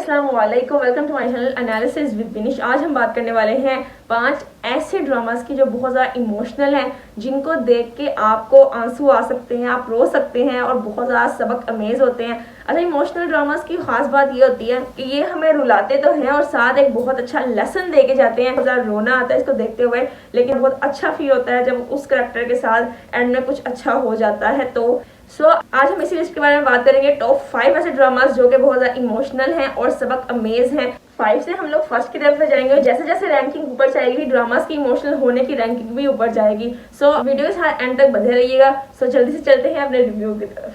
अस्सलाम वालेकुम, welcome to my channel analysis with Vinish. आज हम बात करने वाले हैं 5 ऐसे ड्रामास की जो बहुत ज़्यादा इमोशनल हैं, जिनको देख के आपको आंसू आ सकते हैं, आप रो सकते हैं और बहुत ज़्यादा सबक अमेज होते हैं। अच्छा, इमोशनल ड्रामास की खास बात ये होती है कि ये हमें रुलाते तो हैं और साथ एक बहुत अच्छा लेसन दे के जाते हैं। बहुत ज़्यादा रोना आता है इसको देखते हुए, लेकिन बहुत अच्छा फील होता है जब उस करैक्टर के साथ एंड में कुछ अच्छा हो जाता है। तो आज हम इसी लिस्ट के बारे में बात करेंगे, टॉप 5 ऐसे ड्रामास जो कि बहुत ज्यादा इमोशनल हैं और सबक अमेज हैं। 5 से हम लोग फर्स्ट की तरफ जाएंगे और जैसे जैसे रैंकिंग ऊपर जाएगी ड्रामास की इमोशनल होने की रैंकिंग भी ऊपर जाएगी। वीडियो के साथ एंड तक बने रहिएगा। जल्दी से चलते हैं अपने रिव्यू की तरफ।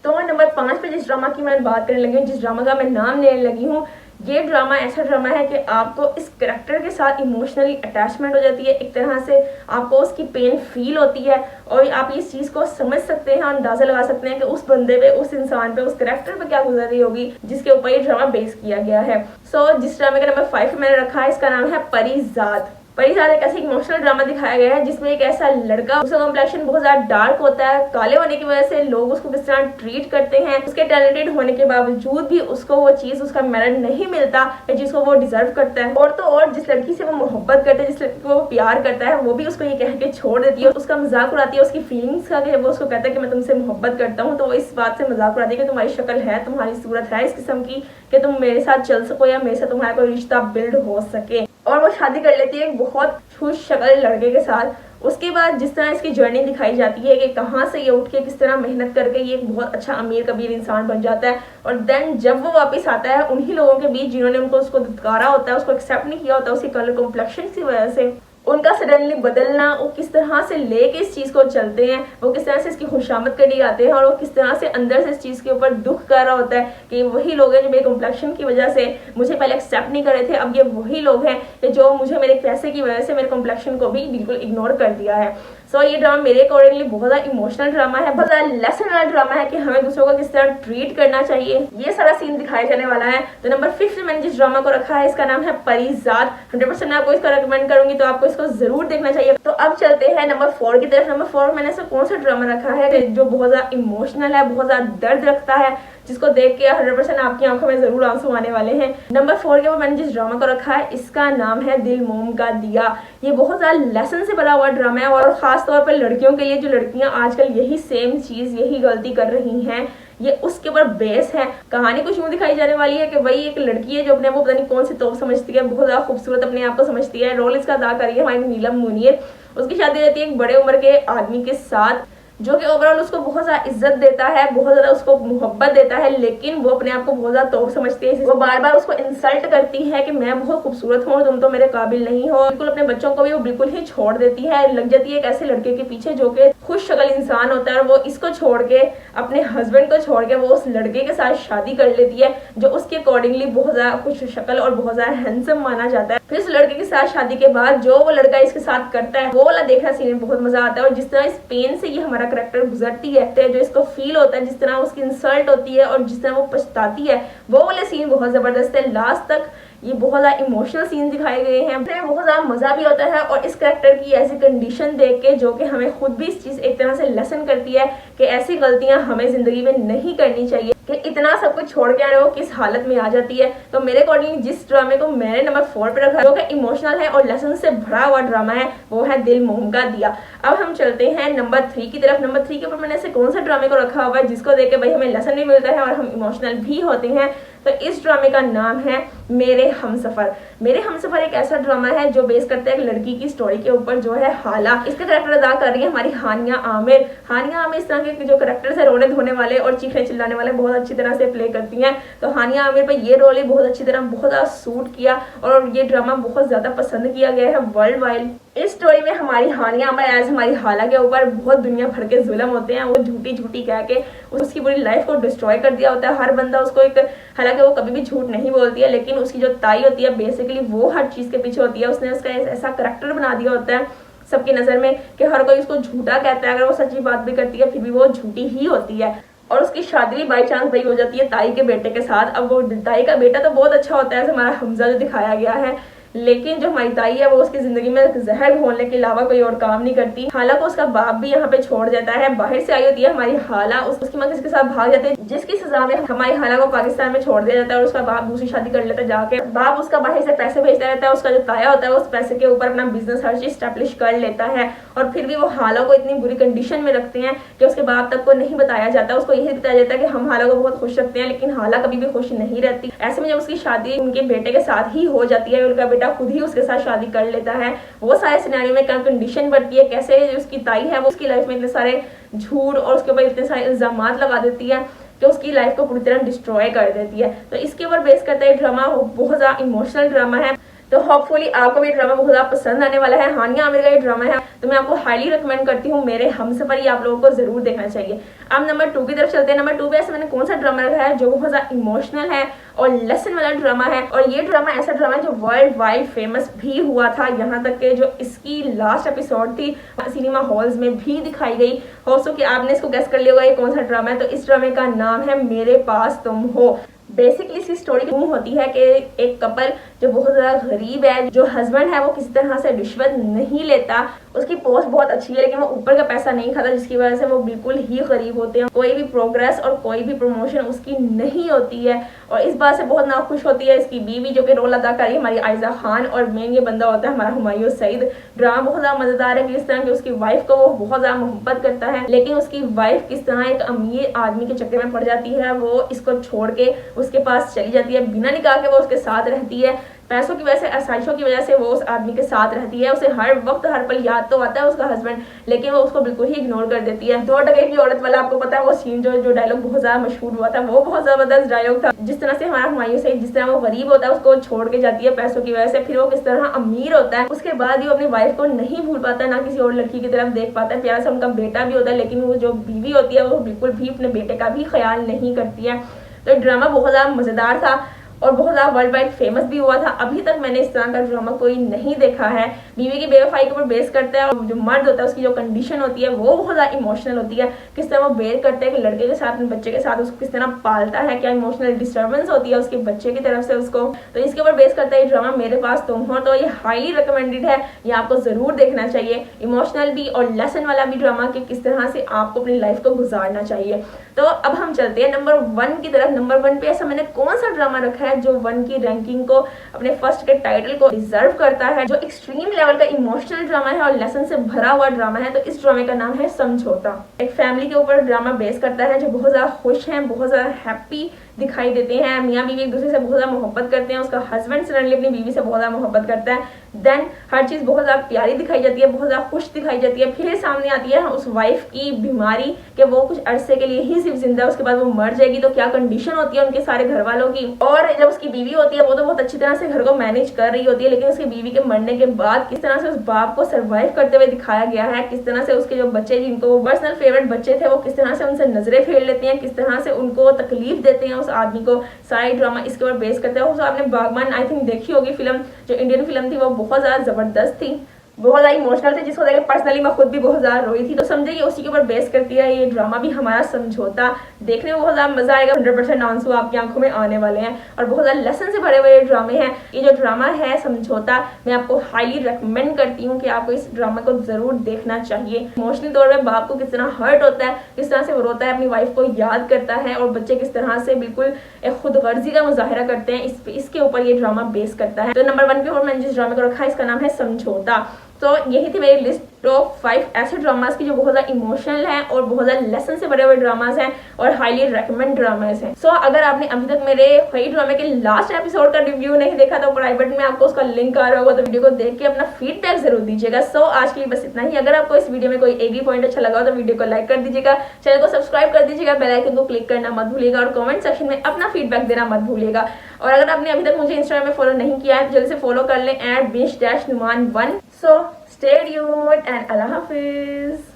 तो नंबर 5 पे जिस ड्रामा की मैं बात करने लगी हूँ, जिस ड्रामा का मैं नाम लेने लगी हूँ, ये ड्रामा ऐसा ड्रामा है कि आपको इस कैरेक्टर के साथ इमोशनली अटैचमेंट हो जाती है। एक तरह से आपको उसकी पेन फील होती है और आप इस चीज़ को समझ सकते हैं, अंदाजा लगा सकते हैं कि उस बंदे पे, उस इंसान पे, उस कैरेक्टर पे क्या गुजर रही होगी जिसके ऊपर ये ड्रामा बेस किया गया है। जिस ड्रामे का नंबर 5 मैंने रखा है, इसका नाम है परिजात। परिजात एक ऐसी इमोशनल ड्रामा दिखाया गया है जिसमें एक ऐसा लड़का, उसका कॉम्प्लेक्शन बहुत ज्यादा डार्क होता है। काले होने की वजह से लोग उसको किस तरह ट्रीट करते हैं, उसके टैलेंटेड होने के बावजूद भी उसको वो चीज, उसका मेरिट नहीं मिलता जिसको वो डिजर्व करता है। और तो और जिस लड़की से वो मोहब्बत करता है, जिस लड़की को वो प्यार करता है, वो भी उसको ये कह के छोड़ देती है, उसका मजाक उड़ाती है उसकी फीलिंग्स का। वो उसको कहता है कि मैं तुमसे मोहब्बत करता हूँ, तो वो इस बात से मजाक उड़ाती है कि तुम्हारी शक्ल है, तुम्हारी सूरत है इस किस्म की कि तुम मेरे साथ चल सको या मेरे साथ तुम्हारा कोई रिश्ता बिल्ड हो सके। और वो शादी कर लेती है एक बहुत खुश शक्ल लड़के के साथ। उसके बाद जिस तरह इसकी जर्नी दिखाई जाती है कि कहाँ से ये उठ के किस तरह मेहनत करके ये एक बहुत अच्छा अमीर कबीर इंसान बन जाता है, और देन जब वो वापस आता है उन्हीं लोगों के बीच जिन्होंने उसको धुतकारा होता है, उसको एक्सेप्ट नहीं किया होता उसकी कलर कॉम्प्लेक्शन की वजह से, उनका सडनली बदलना, वो किस तरह से लेके इस चीज को चलते हैं, वो किस तरह से इसकी खुशामद करने आते हैं और वो किस तरह से अंदर से इस चीज के ऊपर दुख कर रहा होता है कि वही लोग हैं जो मेरे कॉम्प्लेक्शन की वजह से मुझे पहले एक्सेप्ट नहीं कर रहे थे, अब ये वही लोग हैं जो मुझे मेरे पैसे की वजह से मेरे कॉम्प्लेक्शन को भी बिल्कुल इग्नोर कर दिया है। ये ड्रामा मेरे अकॉर्डिंगली बहुत ज्यादा इमोशनल ड्रामा है, बहुत ज्यादा लेसन वाला ड्रामा है कि हमें दूसरों को किस तरह ट्रीट करना चाहिए, ये सारा सीन दिखाया जाने वाला है। तो नंबर 5 मैंने जिस ड्रामा को रखा है, इसका नाम है परिजात। 100% मैं आपको इसका रेकमेंड करूंगी, तो आपको इसको जरूर देखना चाहिए। तो अब चलते हैं नंबर 4 की तरफ। नंबर 4 मैंने ऐसा कौन सा ड्रामा रखा है जो बहुत ज्यादा इमोशनल है, बहुत ज्यादा दर्द रखता है, जिसको देख के 100% आपकी आंखों में जरूर आंसू आने वाले हैं। नंबर 4 के ऊपर मैंने जिस ड्रामा को रखा है, इसका नाम है दिल मोम का दिया। ये बहुत ज्यादा लेसन से भरा हुआ ड्रामा है और खास तौर पर लड़कियों के लिए, जो लड़कियां आजकल यही सेम चीज, यही गलती कर रही हैं, ये उसके ऊपर बेस है। कहानी कुछ यूं दिखाई जाने वाली है कि वही एक लड़की है जो अपने वो पता नहीं कौन सी तोप समझती है, बहुत ज्यादा खूबसूरत अपने आप को समझती है। रोल इसका अदा करी है हमारी नीलम मुनीर। उसकी शादी रहती है एक बड़े उम्र के आदमी के साथ जो कि ओवरऑल उसको बहुत ज्यादा इज्जत देता है, बहुत ज्यादा उसको मोहब्बत देता है, लेकिन वो अपने आप को बहुत ज्यादा तोप समझती है। वो बार बार उसको इंसल्ट करती है कि मैं बहुत खूबसूरत हूँ, तुम तो मेरे काबिल नहीं हो। बिल्कुल अपने बच्चों को भी वो बिल्कुल ही छोड़ देती है, लग जाती है एक ऐसे लड़के के पीछे जो कि खुश शक्ल इंसान होता है, और वो इसको छोड़ के, अपने हस्बैंड को छोड़ के वो उस लड़के के साथ शादी कर लेती है जो उसके अकॉर्डिंगली बहुत ज्यादा खुश शक्ल और बहुत ज्यादा हैंडसम माना जाता है। फिर उस लड़के के साथ शादी के बाद जो वो लड़का इसके साथ करता है, वो वाला देखना सीन में बहुत मजा आता है। और जिस तरह इस पेन से ये हमारा कैरेक्टर गुजरती है, जो इसको फील होता है, जिस तरह उसकी इंसल्ट होती है और जिस तरह वो पछताती है, वो वाले सीन बहुत जबरदस्त है। लास्ट तक ये बहुत ज्यादा इमोशनल सीन दिखाए गए हैं, बहुत ज्यादा मजा भी होता है। और इस कैरेक्टर की ऐसी कंडीशन देख के जो कि हमें खुद भी इस चीज एक तरह से लेसन करती है कि ऐसी गलतियां हमें जिंदगी में नहीं करनी चाहिए, कि इतना सब कुछ छोड़ के आने वो किस हालत में आ जाती है। तो मेरे अकॉर्डिंग जिस ड्रामे को मैंने नंबर 4 पे रखा है, जो कि इमोशनल है और लेसन से भरा हुआ ड्रामा है, वो है दिल मोम का दिया। अब हम चलते हैं नंबर 3 की तरफ। नंबर 3 के ऊपर मैंने ऐसे कौन सा ड्रामे को रखा हुआ है जिसको देख के भाई हमें लेसन भी मिलता है और हम इमोशनल भी होते हैं। तो इस ड्रामे का नाम है मेरे हमसफर। मेरे हमसफर एक ऐसा ड्रामा है जो बेस करता है एक लड़की की स्टोरी के ऊपर, जो है हाला। इसका कैरेक्टर अदा कर रही है हमारी हानिया आमिर। हानिया आमिर इस तरह के जो कैरेक्टर्स है, रोने धोने वाले और चीखने चिल्लाने वाले, बहुत अच्छी तरह से प्ले करती हैं। तो हानिया आमिर पर ये रोल बहुत अच्छी तरह, बहुत ज्यादा सूट किया और ये ड्रामा बहुत ज्यादा पसंद किया गया है वर्ल्ड वाइड। इस स्टोरी में हमारी हानिया आमिर एज हमारी हाला के ऊपर बहुत दुनिया भर के जुल्म होते हैं। वो झूठी झूठी कह के उसकी पूरी लाइफ को डिस्ट्रॉय कर दिया होता है। हर बंदा उसको एक, हालांकि वो कभी भी झूठ नहीं बोलती है, लेकिन उसकी जो ताई होती है बेसिकली वो हर चीज के पीछे होती है। उसने उसका ऐसा करेक्टर बना दिया होता है सबकी नजर में कि हर कोई उसको झूठा कहता है। अगर वो सच्ची बात भी करती है फिर भी वो झूठी ही होती है। और उसकी शादी भी बाई चांस भाई हो जाती है ताई के बेटे के साथ। अब वो ताई का बेटा तो बहुत अच्छा होता है, हमारा हमजा जो दिखाया गया है, लेकिन जो हमारी ताई है वो उसकी जिंदगी में जहर घोलने के अलावा कोई और काम नहीं करती। हाला को उसका बाप भी यहाँ पे छोड़ देता है। बाहर से आई होती है हमारी हाला, उसकी माँ किसके साथ भाग जाते हैं, जिसकी सजा में हमारी हाला को पाकिस्तान में छोड़ दिया जाता है और उसका बाप दूसरी शादी कर लेता है जाके। बाप उसका बाहर से पैसे भेजता रहता है, उसका जो ताया होता है उस पैसे के ऊपर अपना बिजनेस हर चीज स्टैब्लिश कर लेता है। और फिर भी वो हाला को इतनी बुरी कंडीशन में रखते हैं कि उसके बाप तक को नहीं बताया जाता। उसको यही बताया जाता है कि हम हाला को बहुत खुश रखते हैं, लेकिन हाला कभी भी खुश नहीं रहती। ऐसे में जब उसकी शादी उनके बेटे के साथ ही हो जाती है, उनका बेटा खुद ही उसके साथ शादी कर लेता है। वो सारे सिनेरियो में क्या कंडीशन बढ़ती है, कैसे उसकी ताई है वो उसकी लाइफ में इतने सारे झूठ और उसके ऊपर इतने सारे इल्जाम लगा देती है कि उसकी लाइफ को पूरी तरह डिस्ट्रॉय कर देती है। तो इसके ऊपर बेस करता है ड्रामा, बहुत ज्यादा इमोशनल ड्रामा है। तो होपफुली आपको भी ड्रामा बहुत ज्यादा पसंद आने वाला है। हानिया आमिर का ये ड्रामा है तो मैं आपको हाईली रिकमेंड करती हूँ। मेरे हमसफर ही आप लोगों को जरूर देखना चाहिए। अब नंबर 2 की तरफ चलते हैं। नंबर 2 पे ऐसे मैंने कौन सा ड्रामा रखा है जो बहुत ज्यादा इमोशनल है और लेसन वाला ड्रामा है। और ये ड्रामा ऐसा ड्रामा है जो वर्ल्ड वाइड फेमस भी हुआ था, यहाँ तक के जो इसकी लास्ट एपिसोड थी सिनेमा हॉल्स में भी दिखाई गई। हो सो कि आपने इसको गेस कर लिया होगा ये कौन सा ड्रामा है। तो इस ड्रामे का नाम है मेरे पास तुम हो। बेसिकली इसकी स्टोरी यूं होती है कि एक कपल जो बहुत ज्यादा गरीब है, जो हस्बैंड है वो किसी तरह से रिश्वत नहीं लेता, उसकी पोस्ट बहुत अच्छी है लेकिन वो ऊपर का पैसा नहीं खाता, जिसकी वजह से वो बिल्कुल ही गरीब होते हैं। कोई भी प्रोग्रेस और कोई भी प्रमोशन उसकी नहीं होती है और इस बात से बहुत नाखुश होती है इसकी बीवी, जो कि रोल अदा कर रही है हमारी आयजा खान। और मेन ये बंदा होता है हमारा हुमायूं सईद। ड्रामा बहुत ज्यादा मजेदार है कि इस तरह की उसकी वाइफ को वो बहुत ज्यादा मोहब्बत करता है, लेकिन उसकी वाइफ किस तरह एक अमीर आदमी के चक्कर में पड़ जाती है। वो इसको छोड़ के उसके पास चली जाती है, बिना निकाह के वो उसके साथ रहती है। पैसों की वजह से, आसाइशों की वजह से वो उस आदमी के साथ रहती है। उसे हर वक्त हर पल याद तो आता है उसका हस्बैंड, लेकिन वो उसको बिल्कुल ही इग्नोर कर देती है। 2 टके की औरत वाला आपको पता है वो सीन, जो डायलॉग बहुत ज्यादा मशहूर हुआ था, वो बहुत जबरदस्त डायलॉग था। जिस तरह से हमारा हुमायूं सईद, जिस तरह वो गरीब होता है उसको छोड़ के जाती है पैसों की वजह से, फिर वो किस तरह अमीर होता है, उसके बाद भी वो अपनी वाइफ को नहीं भूल पाता, ना किसी और लड़की की तरफ देख पाता है। प्यारा सा उनका बेटा भी होता है, लेकिन वो जो बीवी होती है वो बिल्कुल भी अपने बेटे का भी ख्याल नहीं करती है। तो ड्रामा बहुत ज्यादा मजेदार था और बहुत ज्यादा वर्ल्ड वाइड फेमस भी हुआ था। अभी तक मैंने इस तरह का ड्रामा कोई नहीं देखा है। बीवी की बेवफाई के ऊपर बेस करता है और जो मर्द होता है उसकी जो कंडीशन होती है वो बहुत ज्यादा इमोशनल होती है। किस तरह वो बेयर करते हैं कि लड़के के साथ, बच्चे के साथ उसको किस तरह पालता है, क्या इमोशनल डिस्टर्बेंस होती है उसके बच्चे की तरफ से उसको। तो इसके ऊपर बेस करता है ड्रामा मेरे पास तुम हो। तो ये हाईली रिकमेंडेड है, ये आपको जरूर देखना चाहिए। इमोशनल भी और लेसन वाला भी ड्रामा कि किस तरह से आपको अपनी लाइफ को गुजारना चाहिए। तो अब हम चलते हैं नंबर 1 की तरफ। नंबर 1 पे ऐसा मैंने कौन सा ड्रामा रखा है जो 1 की रैंकिंग को, अपने फर्स्ट के टाइटल को डिजर्व करता है, जो एक्सट्रीम लेवल का इमोशनल ड्रामा है और लेसन से भरा हुआ ड्रामा है। तो इस ड्रामे का नाम है समझौता। एक फैमिली के ऊपर ड्रामा बेस करता है जो बहुत ज्यादा खुश है, बहुत ज्यादा हैप्पी दिखाई देते हैं। मियाँ बीवी एक दूसरे से बहुत ज्यादा मोहब्बत करते हैं। उसका हस्बैंड सडनली अपनी बीवी से बहुत ज्यादा मोहब्बत करता है। देन हर चीज बहुत ज्यादा प्यारी दिखाई जाती है, बहुत ज्यादा खुश दिखाई जाती है। फिर सामने आती है उस वाइफ की बीमारी कि वो कुछ अरसे के लिए ही सिर्फ जिंदा है, उसके बाद वो मर जाएगी। तो क्या कंडीशन होती है उनके सारे घर वालों की। और जब उसकी बीवी होती है वो तो बहुत अच्छी तरह से घर को मैनेज कर रही होती है, लेकिन उसकी बीवी के मरने के बाद किस तरह से उस बाप को सर्वाइव करते हुए दिखाया गया है, किस तरह से उसके जो बच्चे, जिनको पर्सनल फेवरेट बच्चे थे, वो किस तरह से उनसे नजरें फेर लेती हैं, किस तरह से उनको तकलीफ देते हैं उस आदमी को। सारी ड्रामा इसके ऊपर बेस करता है। आपने बागबान आई थिंक देखी होगी फिल्म, जो इंडियन फिल्म थी, वो बहुत ज्यादा जबरदस्त थी, बहुत ज्यादा इमोशनल थी, जिसको देख पर्सनली मैं खुद भी बहुत ज्यादा रोई थी। तो समझे कि उसी के ऊपर बेस करती है ये ड्रामा भी हमारा समझौता। देखने में बहुत ज्यादा मजा आएगा, 100% आंसू आपकी आंखों में आने वाले हैं और बहुत ज्यादा लेसन से भरे हुए ड्रामे हैं। ये जो ड्रामा है समझौता, मैं आपको हाईली रिकमेंड करती हूँ कि आपको इस ड्रामा को जरूर देखना चाहिए। इमोशनली तौर पर बाप को किस तरह हर्ट होता है, किस तरह से वो रोता है, अपनी वाइफ को याद करता है, और बच्चे किस तरह से बिल्कुल खुद गर्जी का मुजाहिरा करते हैं, इसके ऊपर ये ड्रामा बेस करता है। तो नंबर 1 पे और मैंने जिस ड्रामे को रखा है इसका नाम है समझौता। तो यही थी मेरी लिस्ट टॉप 5 ऐसे ड्रामास की जो बहुत ज्यादा इमोशनल हैं और बहुत ज्यादा लेसन से भरे हुए ड्रामास हैं और हाईली रेकमेंड ड्रामास हैं। सो अगर आपने अभी तक मेरे वही ड्रामे के लास्ट एपिसोड का रिव्यू नहीं देखा तो प्राइवेट में आपको उसका लिंक आ रहा होगा, तो वीडियो को देख के अपना फीडबैक जरूर दीजिएगा। सो आज के लिए बस इतना ही। अगर आपको इस वीडियो में कोई एक भी पॉइंट अच्छा लगा तो वीडियो को लाइक कर दीजिएगा, चैनल को सब्सक्राइब कर दीजिएगा, बेल आइकन को क्लिक करना मत भूलिएगा और कमेंट सेक्शन में अपना फीडबैक देना मत भूलिएगा। और अगर आपने अभी तक मुझे इंस्टाग्राम में फॉलो नहीं किया है तो जल्दी से फॉलो कर लें @binge-numan1। So stay tuned and Allah Hafiz.